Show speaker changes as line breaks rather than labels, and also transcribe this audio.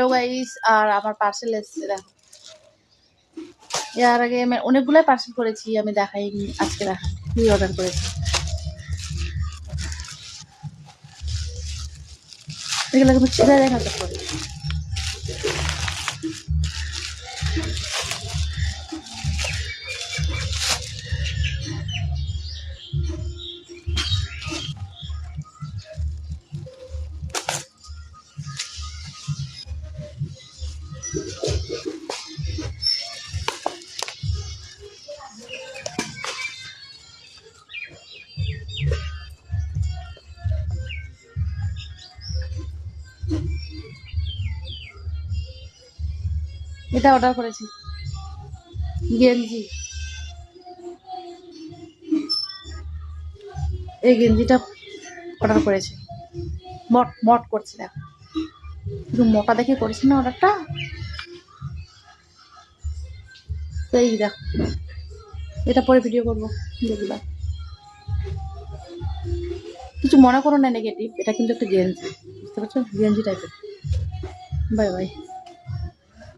Hello guys, আর আমার parcel এসেছে দেখো। এর আগে আমি অনেকগুলাই পার্সেল করেছি, আমি দেখাইনি, আজকে দেখাই কি অর্ডার করেছি। এগুলো কিন্তু ছিঁড়ে দেখাতে পারি। এটা অর্ডার করেছি, গেঞ্জি। এই গেঞ্জিটা অর্ডার করেছি, মট মট করছি দেখো, একটু মোটা দেখে করেছি না অর্ডারটা। সেই দেখো, এটা পরে ভিডিও করবো, দেখবা। কিছু মনে করো না নেগেটিভ, এটা কিন্তু একটা গেঞ্জি, বুঝতে পারছো, গেঞ্জি টাইপের। Bye bye.